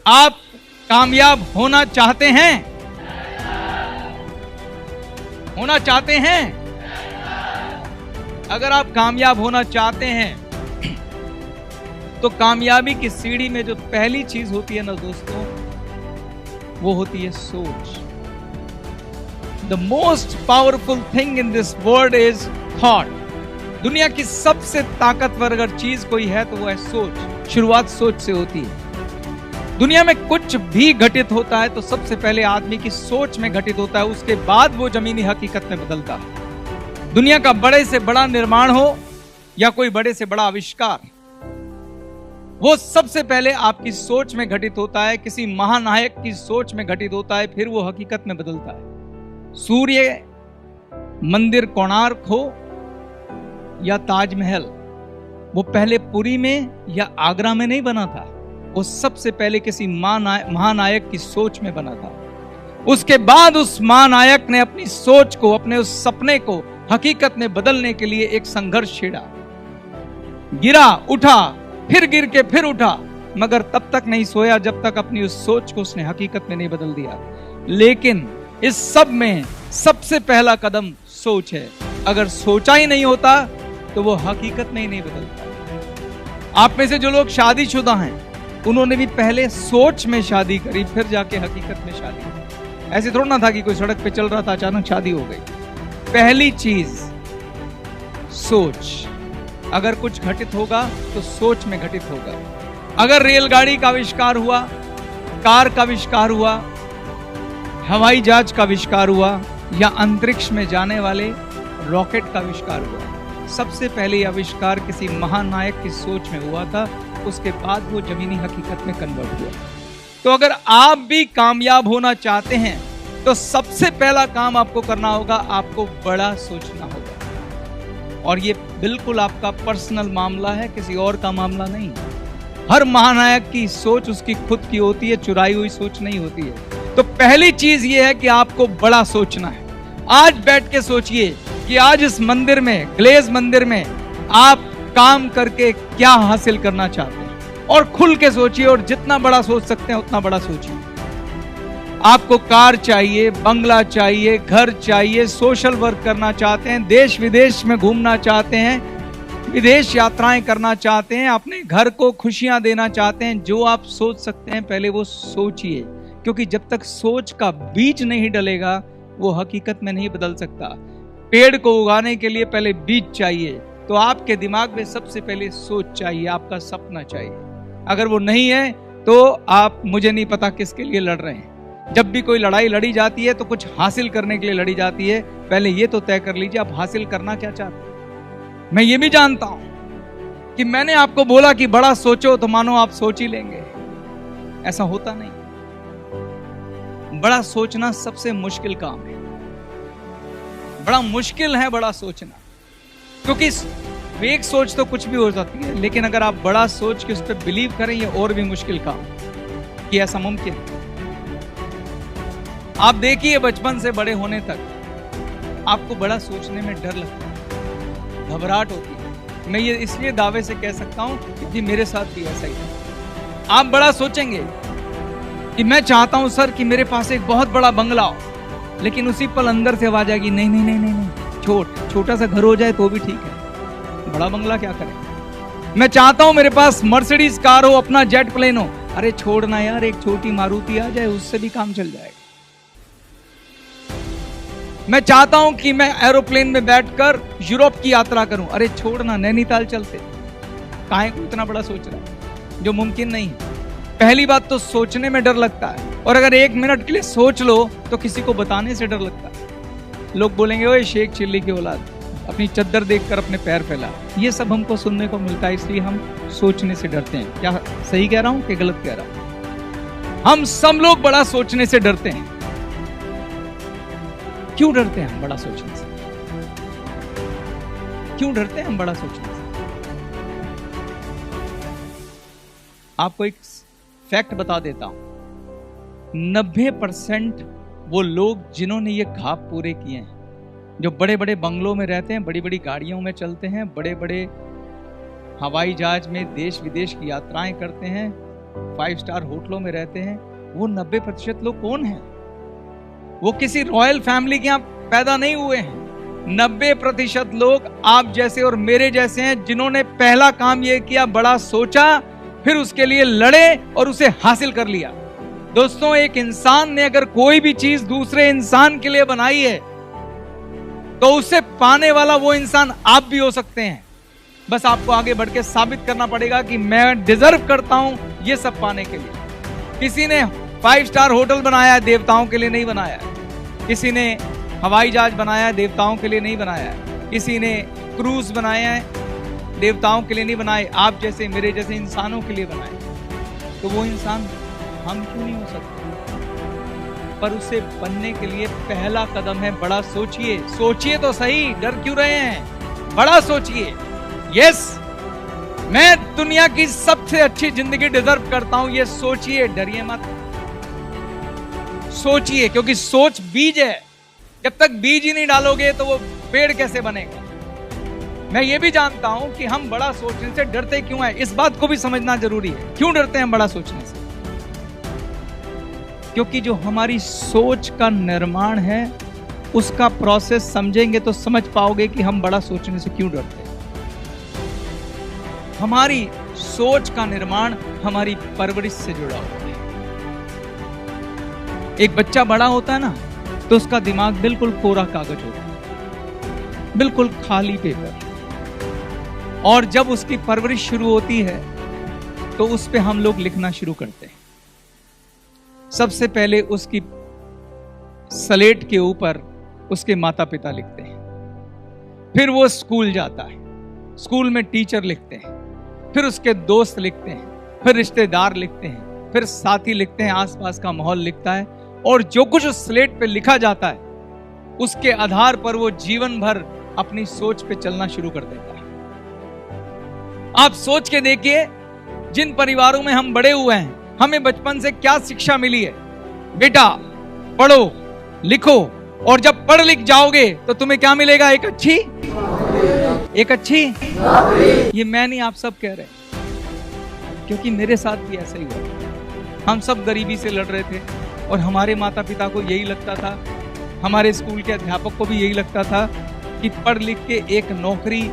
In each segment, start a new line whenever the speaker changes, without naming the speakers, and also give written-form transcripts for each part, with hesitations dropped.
आप कामयाब होना चाहते हैं? होना चाहते हैं? अगर आप कामयाब होना चाहते हैं तो कामयाबी की सीढ़ी में जो पहली चीज होती है ना दोस्तों, वो होती है सोच। The most powerful thing in this world is thought. दुनिया की सबसे ताकतवर अगर चीज कोई है तो वो है सोच। शुरुआत सोच से होती है। दुनिया में कुछ भी घटित होता है तो सबसे पहले आदमी की सोच में घटित होता है, उसके बाद वो जमीनी हकीकत में बदलता है। दुनिया का बड़े से बड़ा निर्माण हो या कोई बड़े से बड़ा आविष्कार, वो सबसे पहले आपकी सोच में घटित होता है, किसी महानायक की सोच में घटित होता है, फिर वो हकीकत में बदलता है। सूर्य मंदिर कोणार्क हो या ताजमहल, वो पहले पुरी में या आगरा में नहीं बना था, वो सबसे पहले किसी महानायक की सोच में बना था। उसके बाद उस महानायक ने अपनी सोच को, अपने उस सपने को हकीकत में बदलने के लिए एक संघर्ष छेड़ा। गिरा, उठा, फिर गिर के फिर उठा, मगर तब तक नहीं सोया जब तक अपनी उस सोच को उसने हकीकत में नहीं बदल दिया। लेकिन इस सब में सबसे पहला कदम सोच है। अगर सोचा ही नहीं होता तो वो हकीकत में ही नहीं बदलता। आप में से जो लोग शादीशुदा हैं, उन्होंने भी पहले सोच में शादी करी, फिर जाके हकीकत में शादी की। ऐसे थोड़ा ना था कि कोई सड़क पे चल रहा था, अचानक शादी हो गई। पहली चीज सोच। अगर कुछ घटित होगा तो सोच में घटित होगा। अगर रेलगाड़ी का आविष्कार हुआ, कार का आविष्कार हुआ, हवाई जहाज का आविष्कार हुआ या अंतरिक्ष में जाने वाले रॉकेट का आविष्कार हुआ, सबसे पहले यह आविष्कार किसी महानायक की सोच में हुआ था, उसके बाद वो जमीनी हकीकत में कन्वर्ट हुआ। तो अगर आप भी कामयाब होना चाहते हैं तो सबसे पहला काम आपको करना होगा, आपको बड़ा सोचना होगा। और ये बिल्कुल आपका पर्सनल मामला है, किसी और का मामला नहीं। हर महानायक की सोच उसकी खुद की होती है, चुराई हुई सोच नहीं होती है। तो पहली चीज ये है कि आपको बड़ा सोचना है। आज बैठ के सोचिए कि आज इस मंदिर में, ग्लेज मंदिर में आप काम करके क्या हासिल करना चाहते हैं, और खुल के सोचिए, और जितना बड़ा सोच सकते हैं उतना बड़ा सोचिए। आपको कार चाहिए, बंगला चाहिए, घर चाहिए, सोशल वर्क करना चाहते हैं, देश विदेश में घूमना चाहते हैं, विदेश यात्राएं करना चाहते हैं, अपने घर को खुशियां देना चाहते हैं, जो आप सोच सकते हैं पहले वो सोचिए। क्योंकि जब तक सोच का बीज नहीं डलेगा वो हकीकत में नहीं बदल सकता। पेड़ को उगाने के लिए पहले बीज चाहिए, तो आपके दिमाग में सबसे पहले सोच चाहिए, आपका सपना चाहिए। अगर वो नहीं है तो आप, मुझे नहीं पता किसके लिए लड़ रहे हैं। जब भी कोई लड़ाई लड़ी जाती है तो कुछ हासिल करने के लिए लड़ी जाती है। पहले ये तो तय कर लीजिए आप हासिल करना क्या चाहते हैं। मैं ये भी जानता हूं कि मैंने आपको बोला कि बड़ा सोचो तो मानो आप सोच ही लेंगे, ऐसा होता नहीं। बड़ा सोचना सबसे मुश्किल काम है, बड़ा मुश्किल है बड़ा सोचना। क्योंकि फेक सोच तो कुछ भी हो जाती है, लेकिन अगर आप बड़ा सोच के उस पर बिलीव करें, ये और भी मुश्किल काम कि ऐसा मुमकिन है। आप देखिए बचपन से बड़े होने तक आपको बड़ा सोचने में डर लगता है, घबराहट होती है। मैं ये इसलिए दावे से कह सकता हूं क्योंकि मेरे साथ भी ऐसा ही था। आप बड़ा सोचेंगे कि मैं चाहता हूं सर कि मेरे पास एक बहुत बड़ा बंगला हो, लेकिन उसी पल अंदर से आवाज आएगी नहीं नहीं नहीं नहीं नहीं, छोटा सा घर हो जाए तो भी ठीक है, बड़ा बंगला क्या करें। मैं चाहता हूं मेरे पास मर्सिडीज कार हो, अपना जेट प्लेन हो, अरे छोड़ना यार, एक छोटी मारुति आ जाए उससे भी काम चल जाएगा। मैं चाहता हूं कि मैं एरोप्लेन में बैठकर यूरोप की यात्रा करूं, अरे छोड़ना नैनीताल चलते। काहे को इतना बड़ा सोच रहा है जो मुमकिन नहीं है। पहली बात तो सोचने में डर लगता है, और अगर एक मिनट के लिए सोच लो तो किसी को बताने से डर लगता है। लोग बोलेंगे ओए शेख चिल्ली की औलाद, अपनी चद्दर देखकर अपने पैर फैला। ये सब हमको सुनने को मिलता है, इसलिए हम सोचने से डरते हैं। क्या सही कह रहा हूं कि गलत कह रहा हूं? हम सब लोग बड़ा सोचने से डरते हैं। क्यों डरते हैं हम बड़ा सोचने से? क्यों डरते हैं हम बड़ा सोचने से? आपको एक फैक्ट बता देता हूं। 90% वो लोग जिन्होंने ये ख्वाब पूरे किए हैं, जो बड़े बड़े बंगलों में रहते हैं, बड़ी बड़ी गाड़ियों में चलते हैं, बड़े बड़े हवाई जहाज में देश विदेश की यात्राएं करते हैं, 5 स्टार होटलों में रहते हैं, वो 90% लोग कौन हैं? वो किसी रॉयल फैमिली के यहाँ पैदा नहीं हुए हैं। 90% लोग आप जैसे और मेरे जैसे हैं, जिन्होंने पहला काम ये किया, बड़ा सोचा, फिर उसके लिए लड़े और उसे हासिल कर लिया। दोस्तों, एक इंसान ने अगर कोई भी चीज दूसरे इंसान के लिए बनाई है तो उसे पाने वाला वो इंसान आप भी हो सकते हैं। बस आपको आगे बढ़ के साबित करना पड़ेगा कि मैं डिजर्व करता हूं ये सब पाने के लिए। किसी ने 5 स्टार होटल बनाया है, देवताओं के लिए नहीं बनाया है। किसी ने हवाई जहाज बनाया है, देवताओं के लिए नहीं बनाया है। किसी ने क्रूज बनाया है, देवताओं के लिए नहीं बनाए, आप जैसे मेरे जैसे इंसानों के लिए बनाए। तो वो इंसान हम क्यों नहीं हो सकते? पर उसे बनने के लिए पहला कदम है बड़ा सोचिए। सोचिए तो सही, डर क्यों रहे हैं? बड़ा सोचिए। यस, मैं दुनिया की सबसे अच्छी जिंदगी डिजर्व करता हूं, ये सोचिए, डरिए मत। सोचिए, क्योंकि सोच बीज है। जब तक बीज ही नहीं डालोगे तो वो पेड़ कैसे बनेगा? मैं ये भी जानता हूं कि हम बड़ा सोचने से डरते क्यों हैं, इस बात को भी समझना जरूरी है। क्यों डरते हैं बड़ा सोचने से? क्योंकि जो हमारी सोच का निर्माण है, उसका प्रोसेस समझेंगे तो समझ पाओगे कि हम बड़ा सोचने से क्यों डरते हैं। हमारी सोच का निर्माण हमारी परवरिश से जुड़ा होता है। एक बच्चा बड़ा होता है ना, तो उसका दिमाग बिल्कुल कोरा कागज होता है, बिल्कुल खाली पेपर। और जब उसकी परवरिश शुरू होती है तो उस पे हम लोग लिखना शुरू करते हैं। सबसे पहले उसकी स्लेट के ऊपर उसके माता पिता लिखते हैं, फिर वो स्कूल जाता है, स्कूल में टीचर लिखते हैं, फिर उसके दोस्त लिखते हैं, फिर रिश्तेदार लिखते हैं, फिर साथी लिखते हैं, आसपास का माहौल लिखता है। और जो कुछ उस स्लेट पे लिखा जाता है, उसके आधार पर वो जीवन भर अपनी सोच पे चलना शुरू कर देता है। आप सोच के देखिए, जिन परिवारों में हम बड़े हुए हैं, हमें बचपन से क्या शिक्षा मिली है? बेटा पढ़ो, लिखो, और जब पढ़ लिख जाओगे तो तुम्हें क्या मिलेगा? एक अच्छी ये मैं नहीं, आप सब कह रहे हैं, क्योंकि मेरे साथ भी ऐसा ही हुआ। हम सब गरीबी से लड़ रहे थे और हमारे माता पिता को यही लगता था, हमारे स्कूल के अध्यापक को भी यही लगता था कि पढ़ लिख के एक नौकरी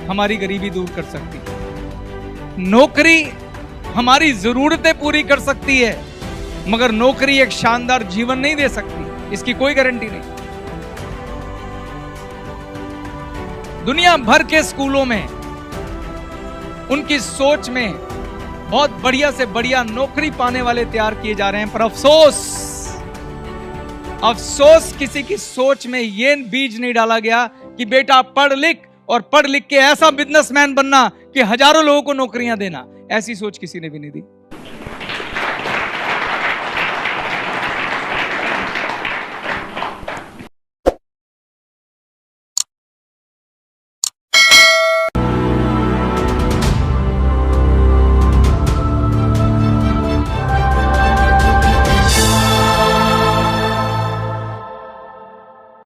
हमारी गरीबी दूर कर सकती है। नौकरी हमारी जरूरतें पूरी कर सकती है, मगर नौकरी एक शानदार जीवन नहीं दे सकती, इसकी कोई गारंटी नहीं। दुनिया भर के स्कूलों में उनकी सोच में बहुत बढ़िया से बढ़िया नौकरी पाने वाले तैयार किए जा रहे हैं, पर अफसोस किसी की सोच में ये बीज नहीं डाला गया कि बेटा पढ़ लिख, और पढ़ लिख के ऐसा बिजनेसमैन बनना कि हजारों लोगों को नौकरियां देना। ऐसी सोच किसी ने भी नहीं दी।